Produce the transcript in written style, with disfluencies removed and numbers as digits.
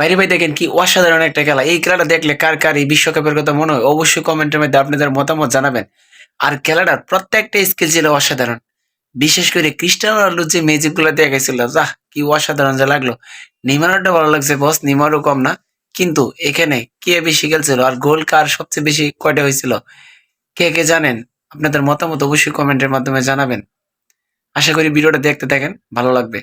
ভাইরে ভাই দেখেন কি অসাধারণ একটা খেলা। এই খেলাটা দেখলে কার কার এই বিশ্বকাপের কথা মনে হয় অবশ্যই কমেন্টের মধ্যে আপনাদের মতামত জানাবেন। আর খেলাটার প্রত্যেকটা স্কিল ছিল অসাধারণ। বিশেষ করে ক্রিস্টিয়ানো রোনাল্ডোর যে ম্যাজিক গুলো দেখেছিল, যাহ কি অসাধারণ যে লাগলো। নেইমারটা ভালো লাগছে বস, নেইমারও কম না। কিন্তু এখানে কে বেশি খেলছিল আর গোল কার সবচেয়ে বেশি কয়টা হয়েছিল, কে কে জানেন? আপনাদের মতামত অবশ্যই কমেন্টের মাধ্যমে জানাবেন। আশা করি ভিডিওটা দেখতে থাকেন, ভালো লাগবে।